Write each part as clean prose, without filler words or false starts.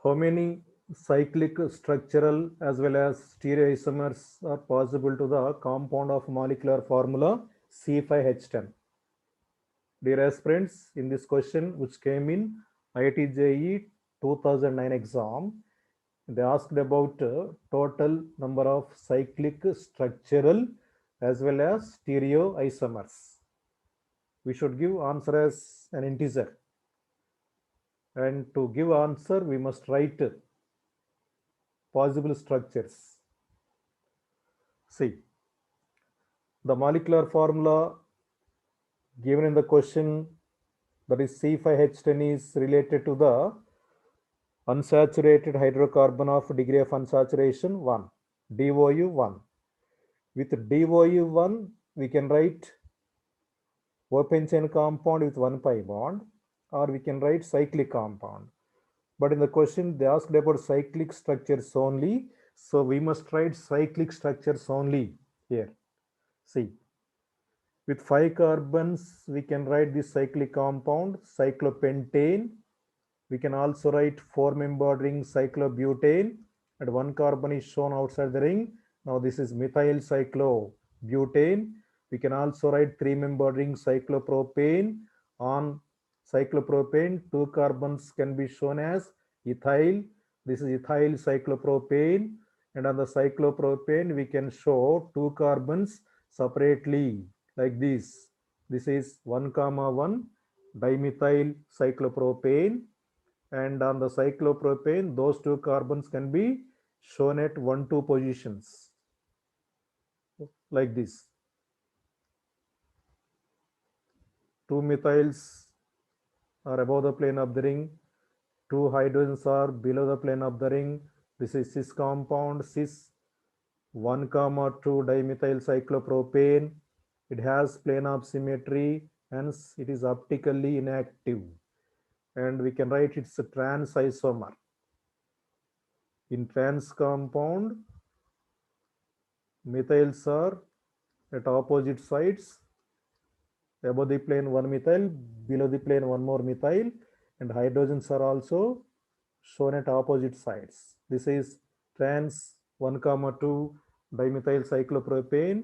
How many cyclic structural as well as stereoisomers are possible to the compound of molecular formula C5H10? Dear aspirants, in this question which came in IIT JEE 2009 exam, they asked about total number of cyclic structural as well as stereoisomers. We should give answer as an integer, and to give answer we must write possible structures. See, the molecular formula given in the question, that is C5H10, is related to the unsaturated hydrocarbon of degree of unsaturation 1, DOU 1. With DOU 1, we can write open chain compound with 1 pi bond, or we can write cyclic compound. But in the question, they asked about cyclic structures only, so we must write cyclic structures only here. See, with 5 carbons, we can write this cyclic compound, cyclopentane. We can also write 4-membered ring, cyclobutane, and 1 carbon is shown outside the ring. Now this is methyl cyclobutane. We can also write 3-membered ring, cyclopropane. On cyclopropane, 2 carbons can be shown as ethyl. This is ethyl cyclopropane. And on the cyclopropane, we can show 2 carbons separately like this. This is 1, 1 dimethyl cyclopropane, and on the cyclopropane those 2 carbons can be shown at 1, 2 positions like this. 2 methyls are above the plane of the ring, 2 hydrogens are below the plane of the ring. This is cis compound, cis 1, 2 dimethyl cyclopropane. It has plane of symmetry, hence it is optically inactive, and we can write it's a trans isomer. In trans compound, methyls are at opposite sides. Above the plane 1 methyl, below the plane 1 more methyl, and hydrogens are also shown at opposite sides. This is trans 1, 2 dimethyl cyclopropane.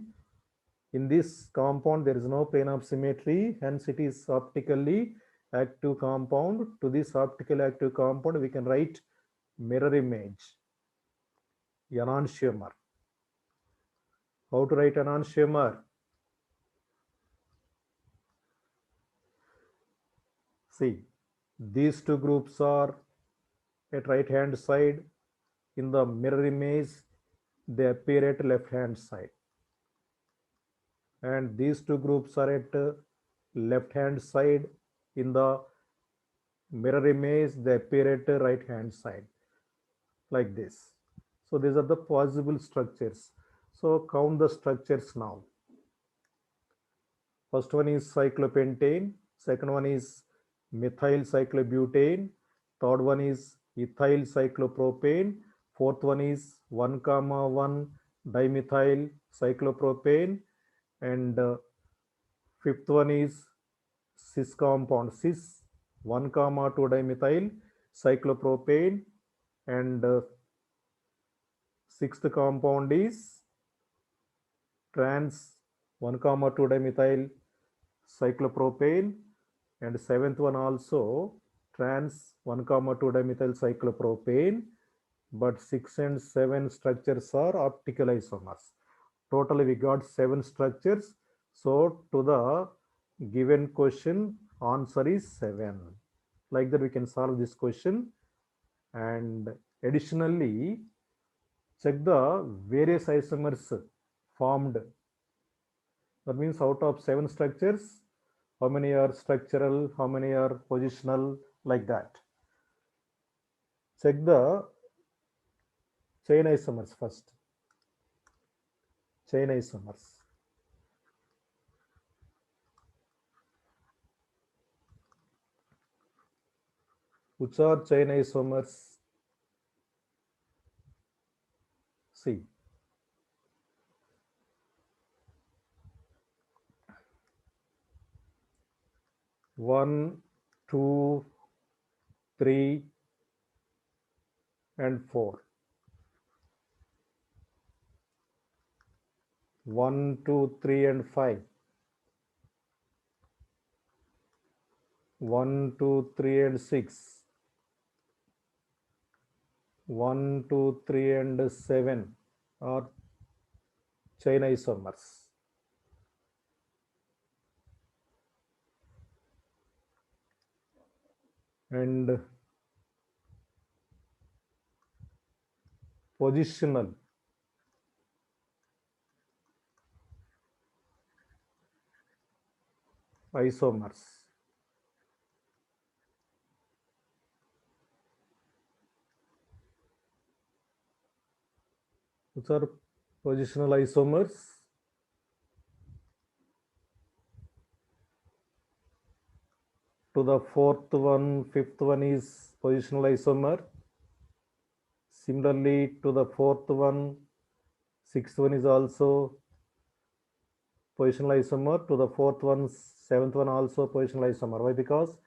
In this compound, there is no plane of symmetry, hence it is optically active compound. To this optical active compound, we can write mirror image, enantiomer. How to write enantiomer? See, these 2 groups are at right hand side. In the mirror image, they appear at left hand side, and these 2 groups are at left hand side. In the mirror image, they appear at right hand side like this. So these are the possible structures. So count the structures now. First one is cyclopentane, second one is methyl cyclobutane, third one is ethyl cyclopropane, fourth one is 1, 1 dimethyl cyclopropane, and fifth one is cis compound, cis 1, 2 dimethyl cyclopropane, and sixth compound is trans 1, 2 dimethyl cyclopropane, and seventh one also trans 1, 2 dimethyl cyclopropane, but 6 and 7 structures are optical isomers. Totally we got 7 structures. So to the given question, answer is 7. Like that we can solve this question. And additionally, check the various isomers formed. That means out of 7 structures, how many are structural, how many are positional, like that. Check the chain isomers first. Chain isomers. Which are chain isomers? See, 1, 2, 3, and 4. 1, 2, 3 and 5. 1, 2, 3 and 6. 1, 2, 3 and 7 are chain isomers. And positional isomers. Which are positional isomers? To the fourth one, fifth one is positional isomer. Similarly, to the fourth one, sixth one is also positional isomer. To the fourth one, seventh one also positional isomer. Why? Because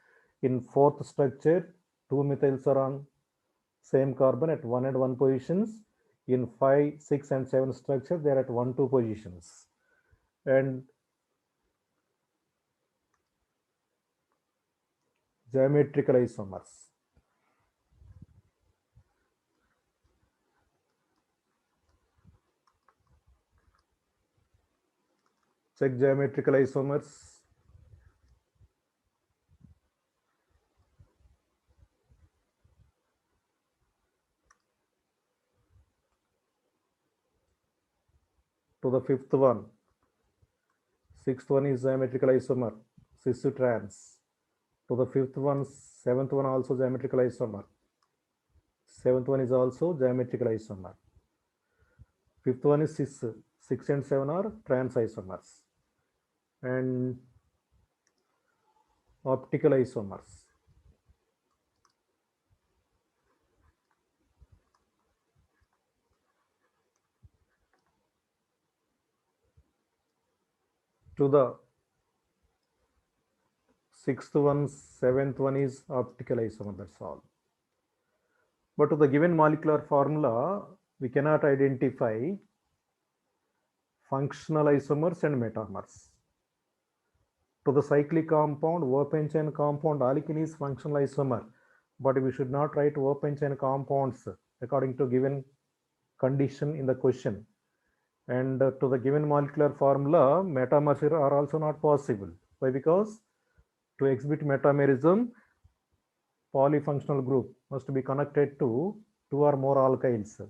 in fourth structure, 2 methyls are on same carbon at 1 and 1 positions. In 5, 6 and 7 structure, they are at 1, 2 positions. And geometrical isomers. Check geometrical isomers. To the fifth one, sixth one is geometrical isomer, cis-trans. To the fifth one, seventh one also geometrical isomer. Seventh one is also geometrical isomer. Fifth one is cis. 6 and 7 are trans isomers. And optical isomers. To the sixth one, seventh one is optical isomer, that's all. But to the given molecular formula, we cannot identify functional isomers and metamers. To the cyclic compound, open chain compound, alkene is functional isomer, but we should not write open chain compounds according to given condition in the question. And to the given molecular formula, metamers are also not possible. Why? Because to exhibit metamerism, polyfunctional group must be connected to 2 or more alkyls.